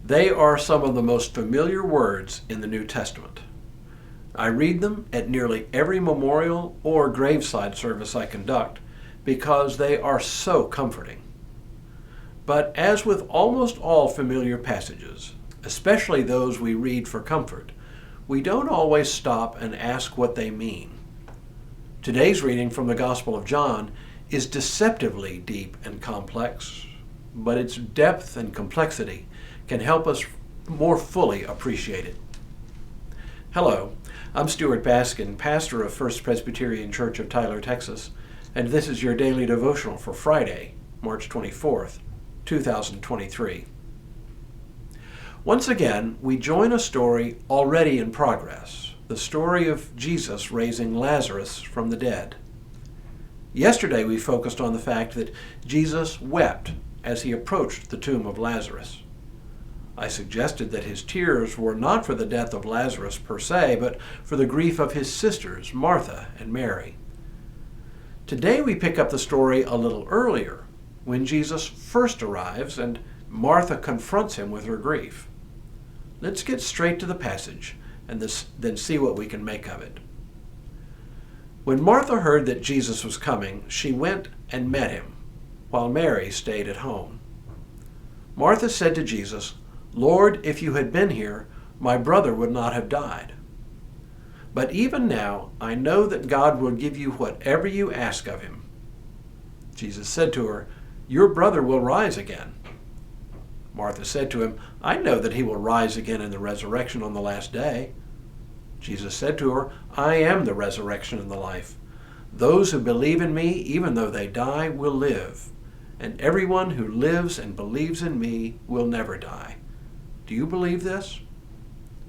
They are some of the most familiar words in the New Testament. I read them at nearly every memorial or graveside service I conduct because they are so comforting. But as with almost all familiar passages, especially those we read for comfort, we don't always stop and ask what they mean. Today's reading from the Gospel of John is deceptively deep and complex, but its depth and complexity can help us more fully appreciate it. Hello, I'm Stuart Baskin, pastor of First Presbyterian Church of Tyler, Texas, and this is your daily devotional for Friday, March 24th, 2023. Once again, we join a story already in progress, the story of Jesus raising Lazarus from the dead. Yesterday we focused on the fact that Jesus wept as he approached the tomb of Lazarus. I suggested that his tears were not for the death of Lazarus per se, but for the grief of his sisters, Martha and Mary. Today we pick up the story a little earlier, when Jesus first arrives and Martha confronts him with her grief. Let's get straight to the passage and then see what we can make of it. When Martha heard that Jesus was coming, she went and met him, while Mary stayed at home. Martha said to Jesus, "Lord, if you had been here, my brother would not have died. But even now, I know that God will give you whatever you ask of him." Jesus said to her, "Your brother will rise again." Martha said to him, "I know that he will rise again in the resurrection on the last day." Jesus said to her, "I am the resurrection and the life. Those who believe in me, even though they die, will live. And everyone who lives and believes in me will never die. Do you believe this?"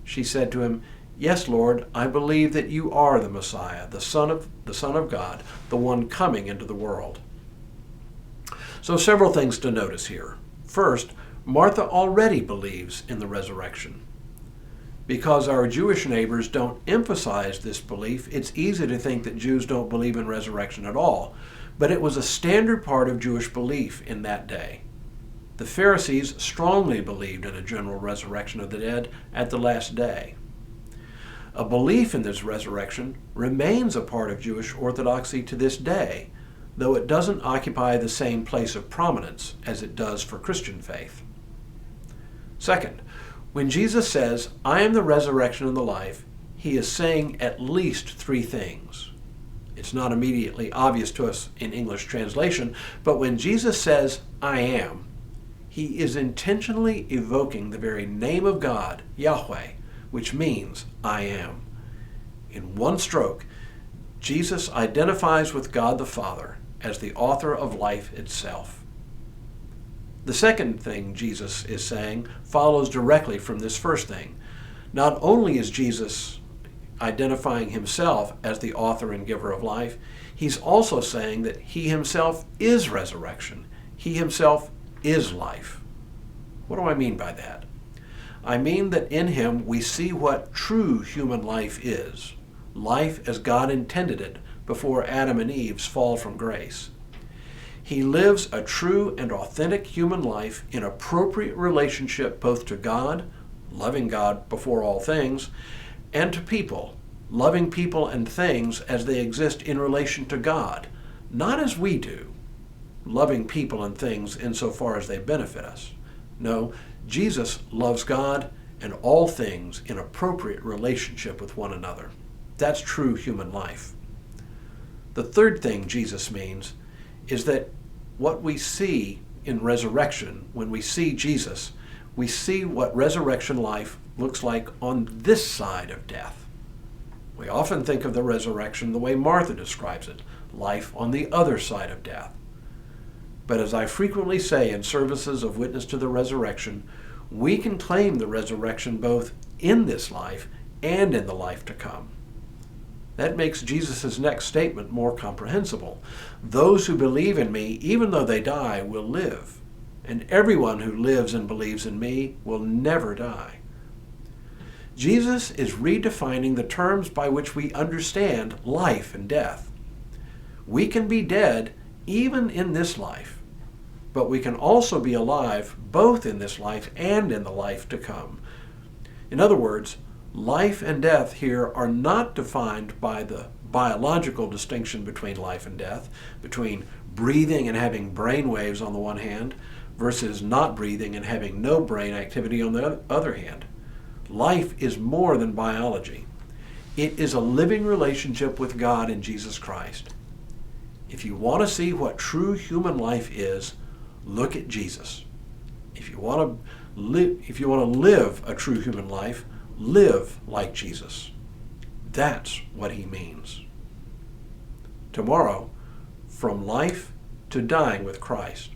She said to him, "Yes, Lord, I believe that you are the Messiah, the Son of God, the one coming into the world." So several things to notice here. First, Martha already believes in the resurrection. Because our Jewish neighbors don't emphasize this belief, it's easy to think that Jews don't believe in resurrection at all. But it was a standard part of Jewish belief in that day. The Pharisees strongly believed in a general resurrection of the dead at the last day. A belief in this resurrection remains a part of Jewish orthodoxy to this day, though it doesn't occupy the same place of prominence as it does for Christian faith. Second, when Jesus says, "I am the resurrection and the life," he is saying at least three things. It's not immediately obvious to us in English translation, but when Jesus says, "I am," he is intentionally evoking the very name of God, Yahweh, which means "I am." In one stroke, Jesus identifies with God the Father as the author of life itself. The second thing Jesus is saying follows directly from this first thing. Not only is Jesus identifying himself as the author and giver of life, he's also saying that he himself is resurrection. He himself is life. What do I mean by that? I mean that in him we see what true human life is, life as God intended it before Adam and Eve's fall from grace. He lives a true and authentic human life in appropriate relationship both to God, loving God before all things, and to people, loving people and things as they exist in relation to God, not as we do, loving people and things insofar as they benefit us. No, Jesus loves God and all things in appropriate relationship with one another. That's true human life. The third thing Jesus means is that what we see in resurrection, when we see Jesus, we see what resurrection life looks like on this side of death. We often think of the resurrection the way Martha describes it, life on the other side of death. But as I frequently say in services of witness to the resurrection, we can claim the resurrection both in this life and in the life to come. That makes Jesus' next statement more comprehensible. Those who believe in me, even though they die, will live. And everyone who lives and believes in me will never die. Jesus is redefining the terms by which we understand life and death. We can be dead even in this life, but we can also be alive both in this life and in the life to come. In other words, life and death here are not defined by the biological distinction between life and death, between breathing and having brain waves on the one hand versus not breathing and having no brain activity on the other hand. Life is more than biology. It is a living relationship with God in Jesus Christ. If you want to see what true human life is, look at Jesus. If you want to live a true human life, live like Jesus. That's what he means. Tomorrow, from life to dying with Christ.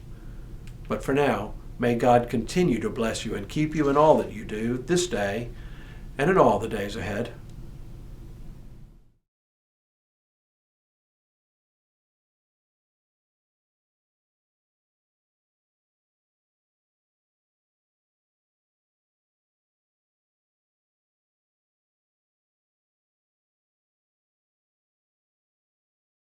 But for now, may God continue to bless you and keep you in all that you do this day and in all the days ahead.